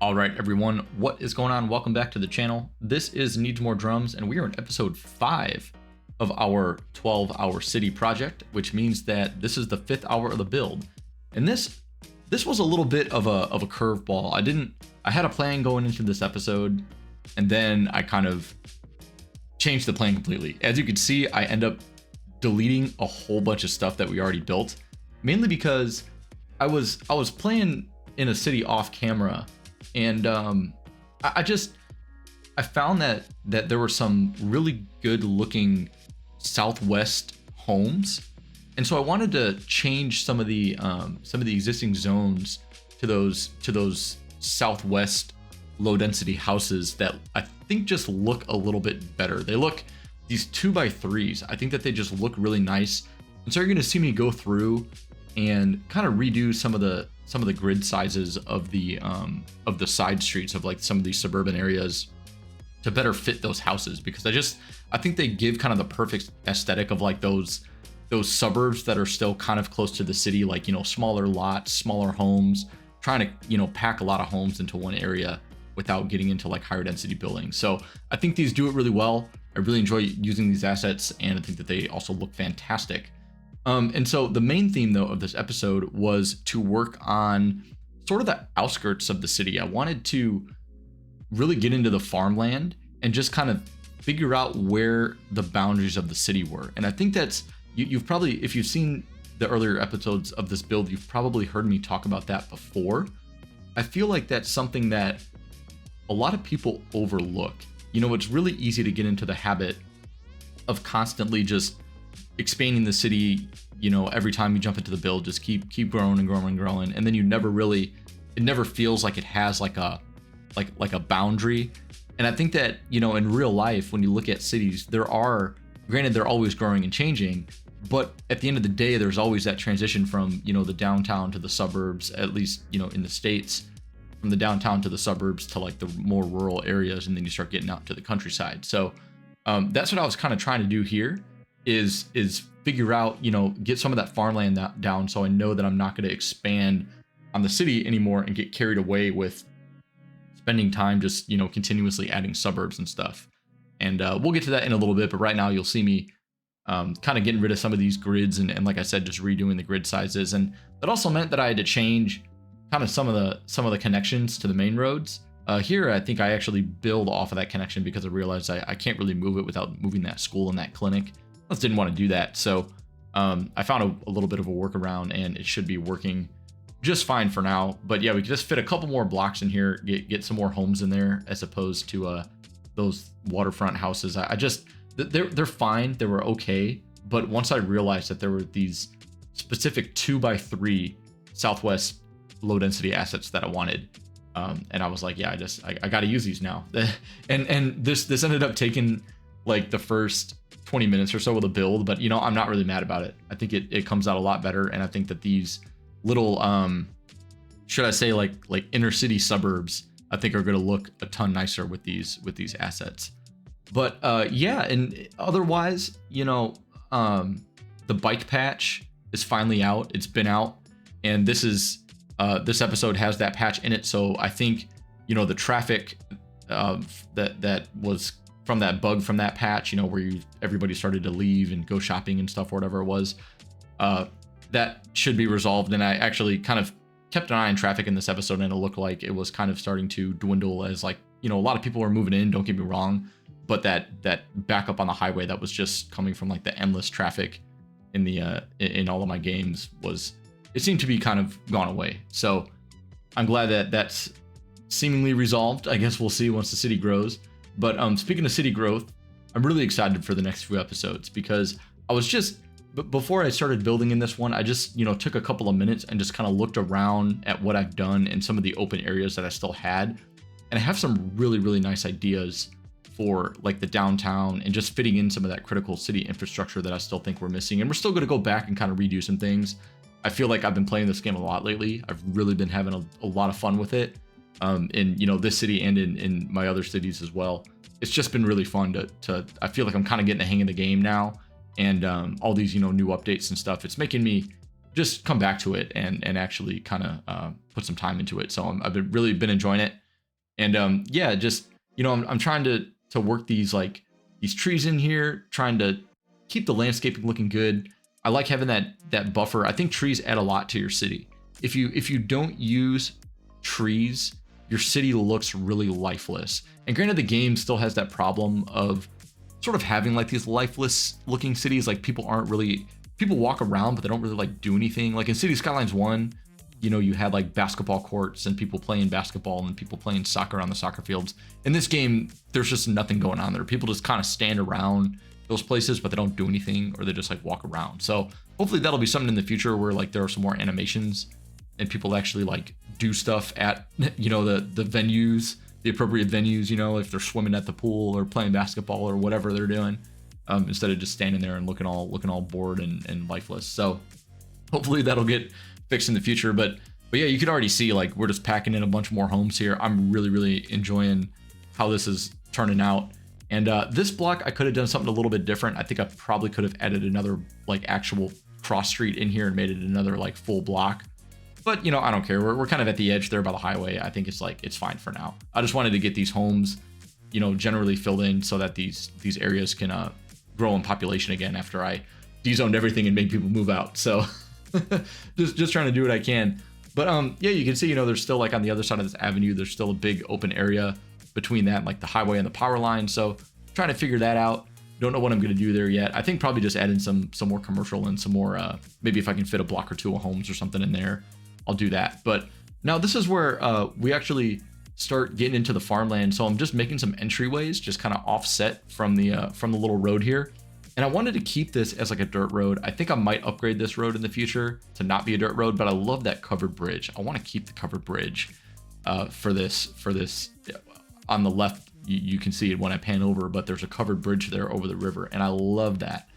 All right, everyone, what is going on? Welcome back to the channel. This is Needs More Drums, and we are in episode 5 of our 12-hour city project, which means that this is the 5th hour of the build. And this was a little bit of a curveball. I had a plan going into this episode, and then I kind of changed the plan completely. As you can see, I end up deleting a whole bunch of stuff that we already built, mainly because I was playing in a city off camera. And I found that there were some really good looking southwest homes, and so I wanted to change some of the existing zones to those southwest low density houses that I think just look a little bit better. They look, these 2x3s, I think that they just look really nice, and so you're gonna see me go through and kind of redo some of the grid sizes of the side streets of like some of these suburban areas to better fit those houses, because I think they give kind of the perfect aesthetic of like those suburbs that are still kind of close to the city, like, you know, smaller lots, smaller homes, trying to, you know, pack a lot of homes into one area without getting into like higher density buildings. So I think these do it really well. I really enjoy using these assets, and I think that they also look fantastic. And so the main theme, though, of this episode was to work on sort of the outskirts of the city. I wanted to really get into the farmland and just kind of figure out where the boundaries of the city were. And I think that's, you've probably, if you've seen the earlier episodes of this build, you've probably heard me talk about that before. I feel like that's something that a lot of people overlook. You know, it's really easy to get into the habit of constantly just expanding the city, you know, every time you jump into the build, just keep growing and growing and growing, and then it never feels like it has like a boundary. And I think that, you know, in real life, when you look at cities, they're always growing and changing, but at the end of the day, there's always that transition from, you know, the downtown to the suburbs, at least, you know, in the States, from the downtown to the suburbs to like the more rural areas, and then you start getting out to the countryside. So that's what I was kind of trying to do here, is figure out, you know, get some of that farmland down, so I know that I'm not going to expand on the city anymore and get carried away with spending time just, you know, continuously adding suburbs and stuff. And we'll get to that in a little bit, but right now you'll see me kind of getting rid of some of these grids, and like I said, just redoing the grid sizes. And that also meant that I had to change kind of some of the connections to the main roads. Here, I think I actually build off of that connection because I realized I can't really move it without moving that school and that clinic. I just didn't want to do that. So I found a little bit of a workaround, and it should be working just fine for now. But yeah, we could just fit a couple more blocks in here, get some more homes in there, as opposed to those waterfront houses. They're fine. They were okay. But once I realized that there were these specific 2x3 Southwest low density assets that I wanted, and I was like, yeah, I got to use these now. and this ended up taking like the first 20 minutes or so of the build, but, you know, I'm not really mad about it. I think it comes out a lot better, and I think that these little should I say like inner city suburbs, I think are going to look a ton nicer with these assets. But yeah, and otherwise, you know, the bike patch is finally out. It's been out, and this episode has that patch in it. So I think, you know, the traffic that was from that bug from that patch, you know, where everybody started to leave and go shopping and stuff, or whatever it was, that should be resolved. And I actually kind of kept an eye on traffic in this episode, and it looked like it was kind of starting to dwindle, as, like, you know, a lot of people were moving in, don't get me wrong, but that backup on the highway that was just coming from like the endless traffic in all of my games it seemed to be kind of gone away. So I'm glad that that's seemingly resolved. I guess we'll see once the city grows. But speaking of city growth, I'm really excited for the next few episodes, because before I started building in this one, I just, you know, took a couple of minutes and just kind of looked around at what I've done in some of the open areas that I still had. And I have some really, really nice ideas for like the downtown, and just fitting in some of that critical city infrastructure that I still think we're missing. And we're still going to go back and kind of redo some things. I feel like I've been playing this game a lot lately. I've really been having a lot of fun with it. In, you know, this city and in my other cities as well. It's just been really fun to I feel like I'm kind of getting the hang of the game now, and all these, you know, new updates and stuff. It's making me just come back to it and actually kind of put some time into it. So I've really been enjoying it. And yeah, just, you know, I'm trying to work these like these trees in here, trying to keep the landscaping looking good. I like having that buffer. I think trees add a lot to your city. If you don't use trees, your city looks really lifeless. And granted, the game still has that problem of sort of having like these lifeless looking cities. Like people walk around, but they don't really like do anything. Like in City Skylines 1, you know, you had like basketball courts and people playing basketball and people playing soccer on the soccer fields. In this game, there's just nothing going on there. People just kind of stand around those places, but they don't do anything, or they just like walk around. So hopefully that'll be something in the future where like there are some more animations and people actually like do stuff at, you know, the venues, the appropriate venues, you know, if they're swimming at the pool or playing basketball or whatever they're doing, instead of just standing there and looking all bored and lifeless. So hopefully that'll get fixed in the future. But yeah, you could already see like we're just packing in a bunch more homes here. I'm really enjoying how this is turning out. And this block, I could have done something a little bit different. I think I probably could have added another like actual cross street in here and made it another like full block. But, you know, I don't care. We're kind of at the edge there by the highway. I think it's fine for now. I just wanted to get these homes, you know, generally filled in so that these areas can grow in population again after I dezoned everything and made people move out. So just trying to do what I can. But yeah, you can see, you know, there's still like on the other side of this avenue, there's still a big open area between that, like the highway and the power line. So trying to figure that out. Don't know what I'm going to do there yet. I think probably just add in some more commercial and some more, maybe if I can fit a block or two of homes or something in there, I'll do that. But now this is where we actually start getting into the farmland. So I'm just making some entryways, just kind of offset from the little road here. And I wanted to keep this as like a dirt road. I think I might upgrade this road in the future to not be a dirt road, but I love that covered bridge. I want to keep the covered bridge for this. On the left, you can see it when I pan over, but there's a covered bridge there over the river, and I love that.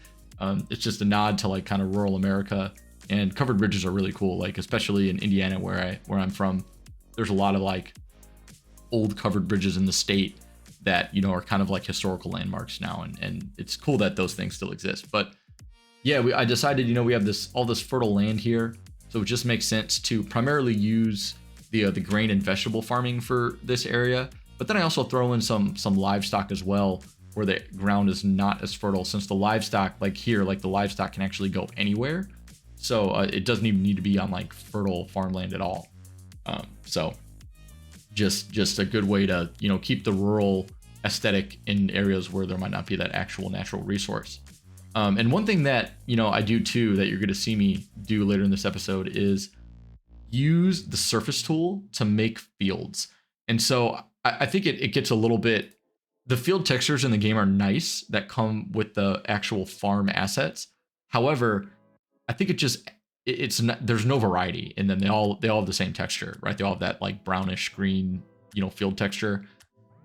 It's just a nod to like kind of rural America, and covered bridges are really cool. Like especially in Indiana, where I'm from, there's a lot of like old covered bridges in the state that, you know, are kind of like historical landmarks now, and it's cool that those things still exist. But yeah, I decided, you know, we have all this fertile land here, so it just makes sense to primarily use the grain and vegetable farming for this area. But then I also throw in some livestock as well, where the ground is not as fertile, since the livestock, like here, like the livestock can actually go anywhere. So it doesn't even need to be on like fertile farmland at all. So just a good way to, you know, keep the rural aesthetic in areas where there might not be that actual natural resource. And one thing that, you know, I do too, that you're going to see me do later in this episode, is use the surface tool to make fields. And so I think it gets a little bit, the field textures in the game are nice that come with the actual farm assets. However, I think it's not, there's no variety in them. They all have the same texture, right? They all have that like brownish green, you know, field texture.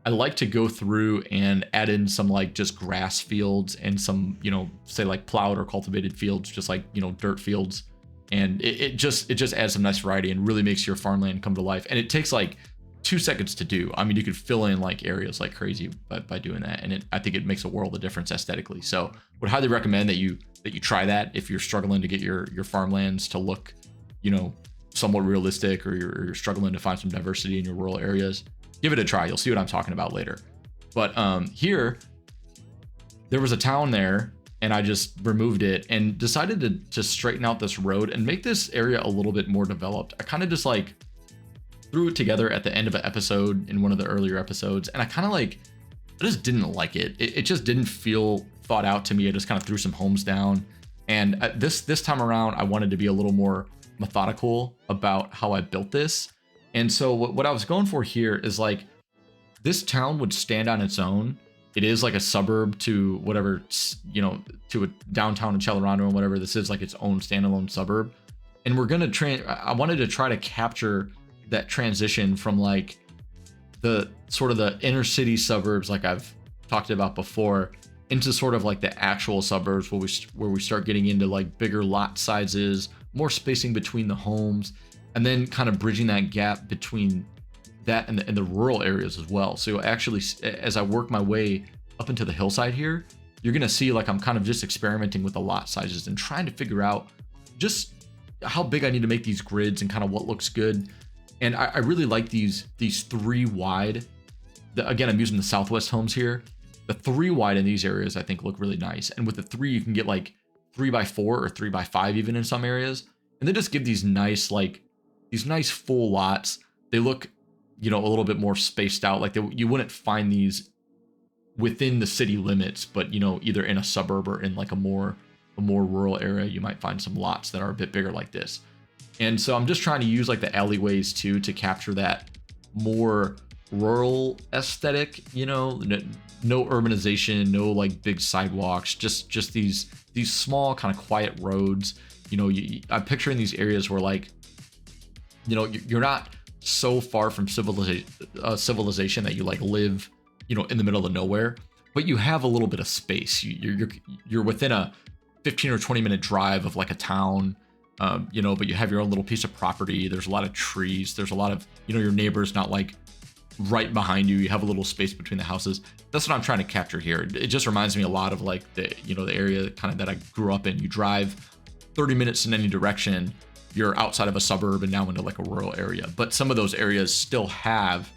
I like to go through and add in some like just grass fields and some, you know, say like plowed or cultivated fields, just like, you know, dirt fields. And it just adds some nice variety and really makes your farmland come to life. And it takes like 2 seconds to do. I mean, you could fill in like areas like crazy by doing that. And I think it makes a world of difference aesthetically. So would highly recommend that you try that if you're struggling to get your farmlands to look, you know, somewhat realistic, or you're struggling to find some diversity in your rural areas. Give it a try. You'll see what I'm talking about later. But here, there was a town there, and I just removed it and decided to straighten out this road and make this area a little bit more developed. I kind of just like threw it together at the end of an episode in one of the earlier episodes, and I just didn't like it. It just didn't feel thought out to me. I just kind of threw some homes down, and this time around, I wanted to be a little more methodical about how I built this. And so what I was going for here is like, this town would stand on its own. It is like a suburb to whatever, you know, to a downtown in Accelerando and whatever. This is like its own standalone suburb. And we're going to I wanted to try to capture that transition from like the sort of the inner city suburbs, like I've talked about before, into sort of like the actual suburbs where we start getting into like bigger lot sizes, more spacing between the homes, and then kind of bridging that gap between that and the rural areas as well. So actually, as I work my way up into the hillside here, you're going to see like I'm kind of just experimenting with the lot sizes and trying to figure out just how big I need to make these grids and kind of what looks good. And I really like these 3 wide. Again, I'm using the Southwest homes here. The 3 wide in these areas I think look really nice. And with the 3, you can get like 3x4 or 3x5 even in some areas. And they just give these nice full lots. They look, you know, a little bit more spaced out. Like you wouldn't find these within the city limits, but you know, either in a suburb or in like a more rural area, you might find some lots that are a bit bigger like this. And so I'm just trying to use like the alleyways too to capture that more rural aesthetic, you know, no urbanization, no like big sidewalks, just these small kind of quiet roads. You know, I'm picturing these areas where like, you know, you're not so far from civilization that you like live, you know, in the middle of nowhere, but you have a little bit of space. You're within a 15 or 20 minute drive of like a town, you know, but you have your own little piece of property. There's a lot of trees. There's a lot of, you know, your neighbor's not like right behind you. You have a little space between the houses. That's what I'm trying to capture here. It just reminds me a lot of like the, you know, the area kind of that I grew up in. You drive 30 minutes in any direction, you're outside of a suburb and now into like a rural area. But some of those areas still have,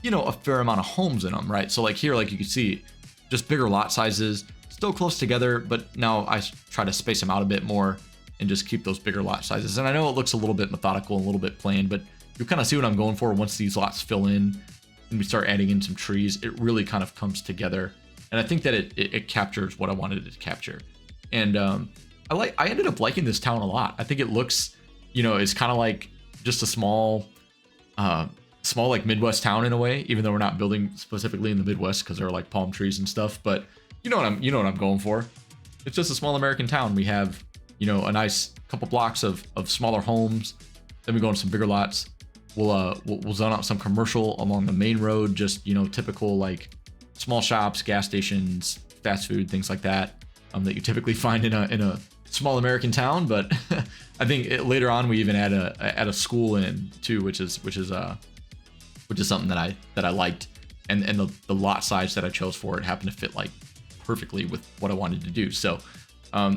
you know, a fair amount of homes in them, right? So like here, like you can see, just bigger lot sizes, still close together, but now I try to space them out a bit more and just keep those bigger lot sizes. And I know it looks a little bit methodical and a little bit plain, but you kind of see what I'm going for. Once these lots fill in and we start adding in some trees, it really kind of comes together. And I think that it captures what I wanted it to capture. And I ended up liking this town a lot. I think it looks, you know, it's kind of like just a small like Midwest town in a way, even though we're not building specifically in the Midwest because there are like palm trees and stuff. But you know what I'm going for. It's just a small American town. We have, you know, a nice couple blocks of smaller homes. Then we go into some bigger lots. We'll zone out some commercial along the main road. Just, you know, typical like small shops, gas stations, fast food, things like that, that you typically find in a small American town. But I think later on we even add a school in too, which is something that I liked, and the lot size that I chose for it happened to fit like perfectly with what I wanted to do. So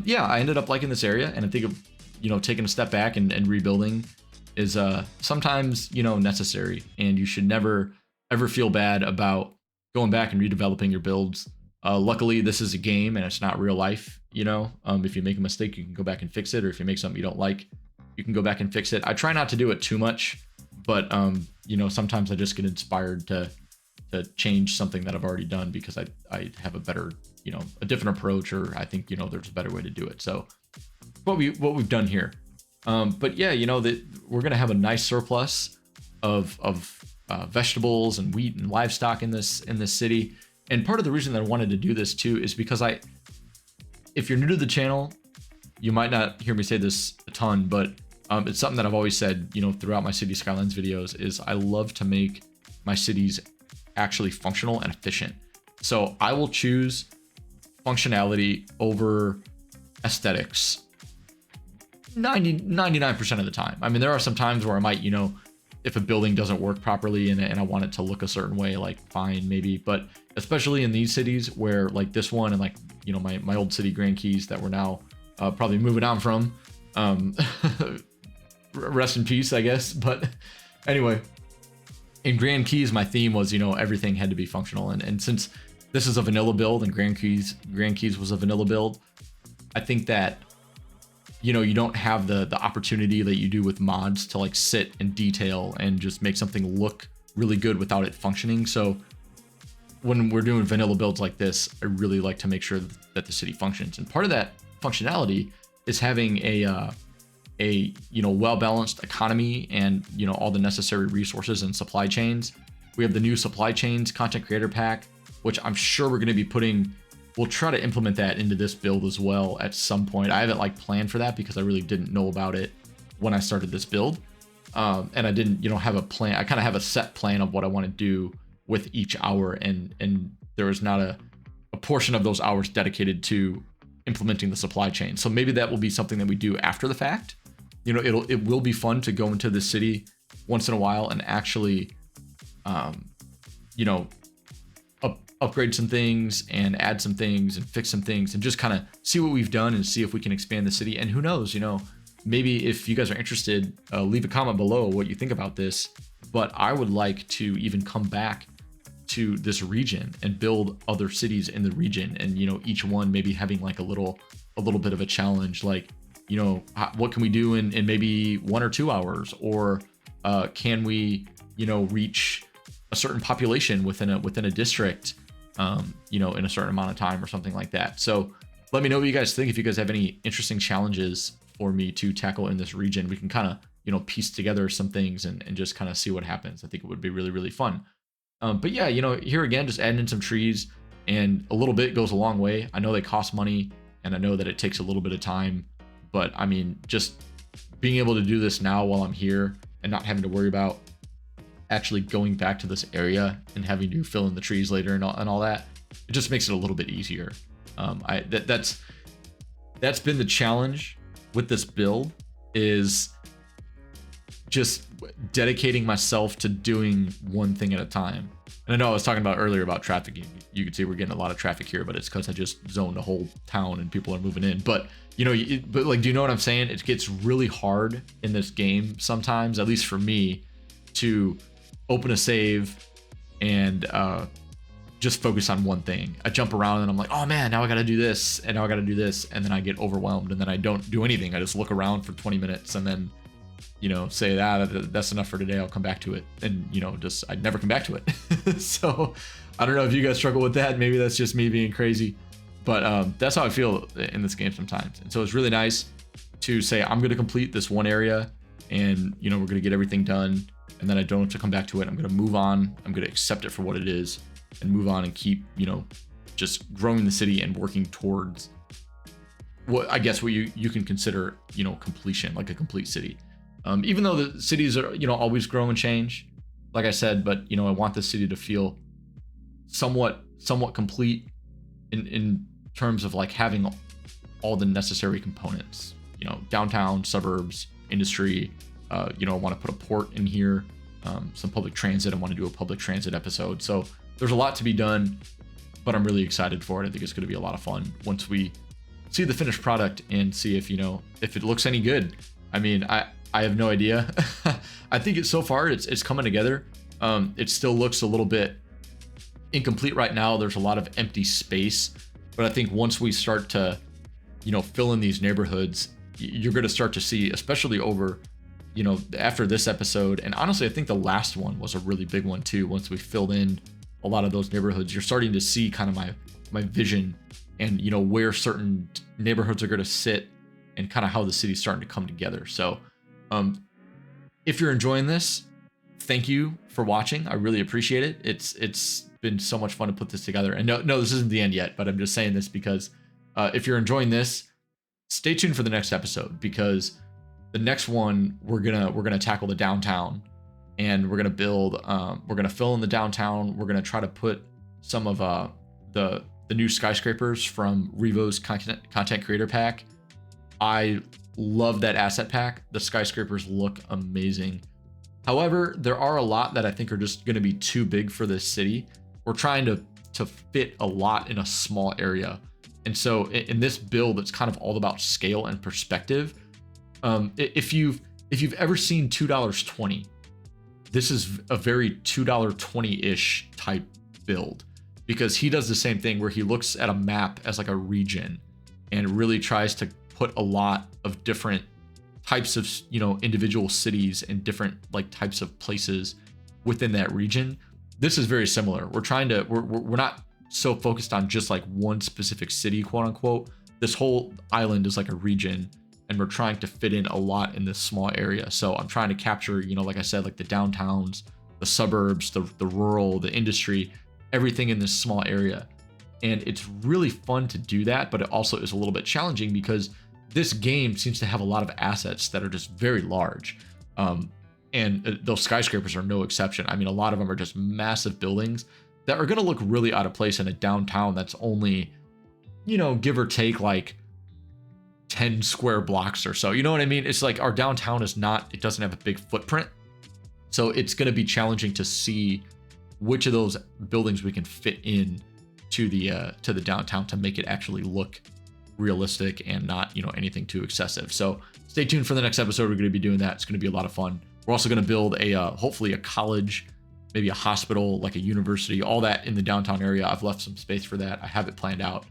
yeah, I ended up liking this area, and I think, you know, taking a step back and rebuilding is sometimes, you know, necessary, and you should never ever feel bad about going back and redeveloping your builds. Luckily, this is a game and it's not real life. You know, if you make a mistake, you can go back and fix it, or if you make something you don't like, you can go back and fix it. I try not to do it too much, but you know, sometimes I just get inspired to change something that I've already done because I have a better, you know, a different approach, or I think, you know, there's a better way to do it. So what we've done here. But yeah, you know, that we're gonna have a nice surplus of vegetables and wheat and livestock in this city. And part of the reason that I wanted to do this too is because if you're new to the channel, you might not hear me say this a ton, but it's something that I've always said, you know, throughout my City Skylines videos, is I love to make my cities actually functional and efficient. So I will choose functionality over aesthetics 99% of the time. I mean, there are some times where I might, you know, if a building doesn't work properly and I want it to look a certain way, like fine, maybe. But especially in these cities where like this one and like, you know, my old city, Grand Keys, that we're now probably moving on from, rest in peace, I guess. But anyway, in Grand Keys, my theme was, you know, everything had to be functional. And since this is a vanilla build and Grand Keys was a vanilla build, I think that, you know, you don't have the opportunity that you do with mods to like sit and detail and just make something look really good without it functioning. So when we're doing vanilla builds like this, I really like to make sure that the city functions. And part of that functionality is having a you know, well-balanced economy and, you know, all the necessary resources and supply chains. We have the new supply chains content creator pack, which I'm sure we're going to be putting. We'll try to implement that into this build as well at some point. I haven't like planned for that because I really didn't know about it when I started this build. And I didn't, you know, have a plan. I kind of have a set plan of what I want to do with each hour. And there is not a portion of those hours dedicated to implementing the supply chain. So maybe that will be something that we do after the fact. You know, it will be fun to go into the city once in a while and actually, you know, upgrade some things and add some things and fix some things and just kind of see what we've done and see if we can expand the city. And who knows, you know, maybe if you guys are interested, leave a comment below what you think about this. But I would like to even come back to this region and build other cities in the region, and each one maybe having like a little bit of a challenge, like what can we do in maybe 1 or 2 hours, or can we reach a certain population within a district in a certain amount of time or something like that. So let me know what you guys think. If you guys have any interesting challenges for me to tackle in this region, we can kind of piece together some things and just kind of see what happens. I think it would be really, really fun. But yeah, here again, just adding in some trees, and a little bit goes a long way. I know they cost money, and I know that it takes a little bit of time, but I mean, just being able to do this now while I'm here and not having to worry about actually going back to this area and having to fill in the trees later and all that, it just makes it a little bit easier. That's been the challenge with this build, is just dedicating myself to doing one thing at a time. And I know I was talking about earlier about traffic. You can see we're getting a lot of traffic here, but it's because I just zoned a whole town and people are moving in. But but like, do you know what I'm saying? It gets really hard in this game sometimes, at least for me, to open a save and just focus on one thing. I jump around and I'm like, oh man, now I gotta do this, and now I gotta do this, and then I get overwhelmed, and then I don't do anything. I just look around for 20 minutes and then say that's enough for today, I'll come back to it, and I never come back to it. So I don't know if you guys struggle with that. Maybe that's just me being crazy, but that's how I feel in this game sometimes. And so it's really nice to say I'm going to complete this one area, and we're going to get everything done, and then I don't have to come back to it. I'm going to move on. I'm going to accept it for what it is and move on and keep just growing the city and working towards what I guess what you can consider completion, like a complete city. Even though the cities are, always grow and change, like I said, but, I want the city to feel somewhat complete in terms of like having all the necessary components, downtown, suburbs, industry. I want to put a port in here, some public transit. I want to do a public transit episode. So there's a lot to be done, but I'm really excited for it. I think it's going to be a lot of fun once we see the finished product and see if, if it looks any good. I mean, I have no idea. I think so far it's coming together. It still looks a little bit incomplete right now. There's a lot of empty space, but I think once we start to, fill in these neighborhoods, you're going to start to see, especially over, after this episode. And honestly, I think the last one was a really big one too. Once we filled in a lot of those neighborhoods, you're starting to see kind of my vision and, where certain neighborhoods are going to sit and kind of how the city's starting to come together. So, if you're enjoying this, thank you for watching. I really appreciate it. It's been so much fun to put this together. And no, this isn't the end yet, but I'm just saying this because if you're enjoying this, stay tuned for the next episode, because the next one we're gonna tackle the downtown, and we're gonna build. We're gonna fill in the downtown. We're gonna try to put some of the new skyscrapers from Revo's content creator pack. I love that asset pack. The skyscrapers look amazing. However, there are a lot that I think are just going to be too big for this city. We're trying to fit a lot in a small area. And so in this build, it's kind of all about scale and perspective. If you've ever seen $2.20, this is a very $2.20-ish type build, because he does the same thing where he looks at a map as like a region and really tries to put a lot of different types of individual cities and different like types of places within that region. This is very similar. We're not so focused on just like one specific city, quote unquote. This whole island is like a region, and we're trying to fit in a lot in this small area. So I'm trying to capture, like I said, like the downtowns, the suburbs, the rural, the industry, everything in this small area. And it's really fun to do that, but it also is a little bit challenging because this game seems to have a lot of assets that are just very large. And those skyscrapers are no exception. I mean, a lot of them are just massive buildings that are going to look really out of place in a downtown that's only, give or take like 10 square blocks or so. You know what I mean? It's like our downtown it doesn't have a big footprint. So it's going to be challenging to see which of those buildings we can fit in to the downtown to make it actually look realistic and not, anything too excessive. So stay tuned for the next episode. We're going to be doing that. It's going to be a lot of fun. We're also going to build hopefully a college, maybe a hospital, like a university, all that in the downtown area. I've left some space for that. I have it planned out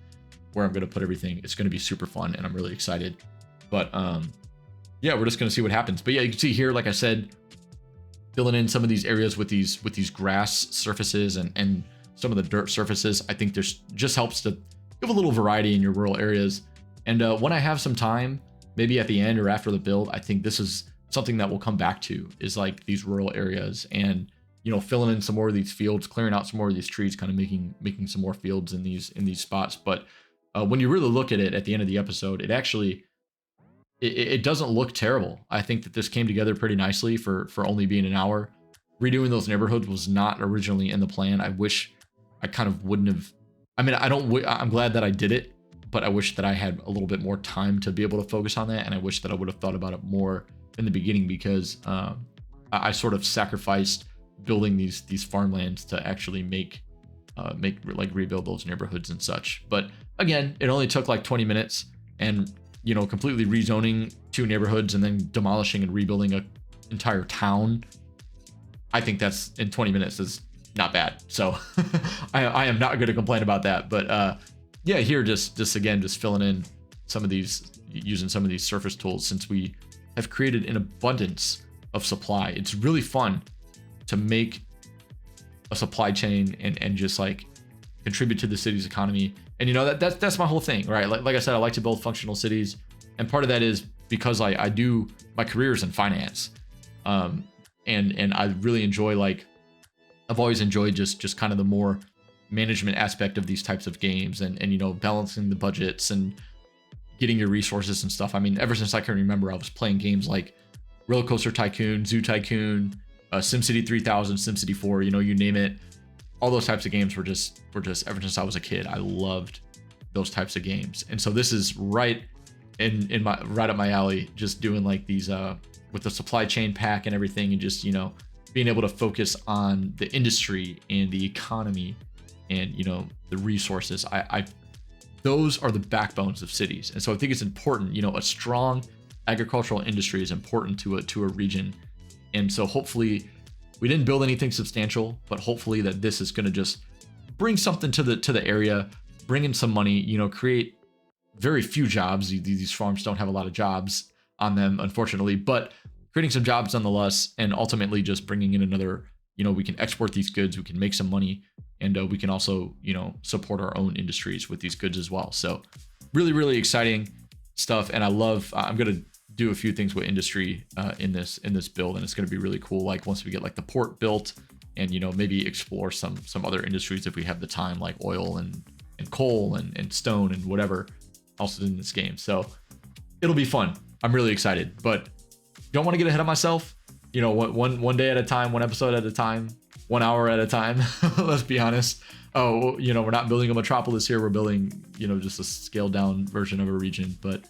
where I'm going to put everything. It's going to be super fun and I'm really excited. But yeah, we're just going to see what happens. But yeah, you can see here, like I said, filling in some of these areas with these grass surfaces and some of the dirt surfaces. I think there's just helps to give a little variety in your rural areas. And when I have some time, maybe at the end or after the build, I think this is something that we'll come back to, is like these rural areas and, filling in some more of these fields, clearing out some more of these trees, kind of making some more fields in these spots. But when you really look at it at the end of the episode, it actually, it doesn't look terrible. I think that this came together pretty nicely for only being an hour. Redoing those neighborhoods was not originally in the plan. I wish I kind of wouldn't have. I mean, I'm glad that I did it, but I wish that I had a little bit more time to be able to focus on that. And I wish that I would have thought about it more in the beginning, because I sort of sacrificed building these farmlands to actually make rebuild those neighborhoods and such. But again, it only took like 20 minutes, and completely rezoning 2 neighborhoods and then demolishing and rebuilding an entire town. I think that's in 20 minutes is not bad. So I am not going to complain about that. But yeah, here just filling in some of these, using some of these surface tools, since we have created an abundance of supply. It's really fun to make a supply chain and just like contribute to the city's economy. And that's my whole thing, right? Like I said, I like to build functional cities, and part of that is because I do, my career's in finance, and I really enjoy, like, I've always enjoyed just kind of the more management aspect of these types of games, and balancing the budgets and getting your resources and stuff. I mean, ever since I can remember, I was playing games like Roller Coaster Tycoon, Zoo Tycoon, SimCity 3000, SimCity 4, you name it. All those types of games were just ever since I was a kid. I loved those types of games. And so this is right up my alley, just doing like these with the supply chain pack and everything, and just being able to focus on the industry and the economy and the resources. Those are the backbones of cities. And so I think it's important, a strong agricultural industry is important to a region. And so hopefully we didn't build anything substantial, but hopefully that this is going to just bring something to the area, bring in some money, create very few jobs. These farms don't have a lot of jobs on them, unfortunately, but creating some jobs nonetheless, and ultimately just bringing in another, we can export these goods, we can make some money, and we can also, support our own industries with these goods as well. So really, really exciting stuff. And I'm going to do a few things with industry in this build, and it's going to be really cool. Like once we get like the port built, and maybe explore some other industries if we have the time, like oil and coal and stone and whatever else is in this game. So it'll be fun. I'm really excited, but don't want to get ahead of myself. One day at a time, one episode at a time, 1 hour at a time. Let's be honest. We're not building a metropolis here. We're building, just a scaled down version of a region. But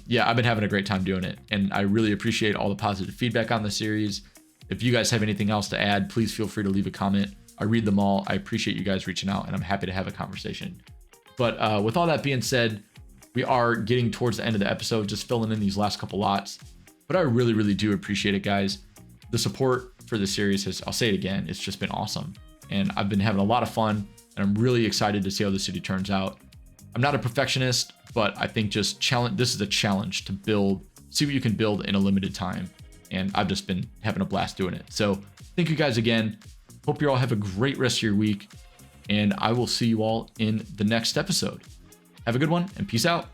yeah, I've been having a great time doing it, and I really appreciate all the positive feedback on the series. If you guys have anything else to add, please feel free to leave a comment. I read them all. I appreciate you guys reaching out, and I'm happy to have a conversation. But with all that being said, we are getting towards the end of the episode, just filling in these last couple lots. But I really, really do appreciate it, guys. The support for this series I'll say it again, it's just been awesome. And I've been having a lot of fun, and I'm really excited to see how the city turns out. I'm not a perfectionist, but I think this is a challenge to see what you can build in a limited time. And I've just been having a blast doing it. So thank you guys again. Hope you all have a great rest of your week, and I will see you all in the next episode. Have a good one, and peace out.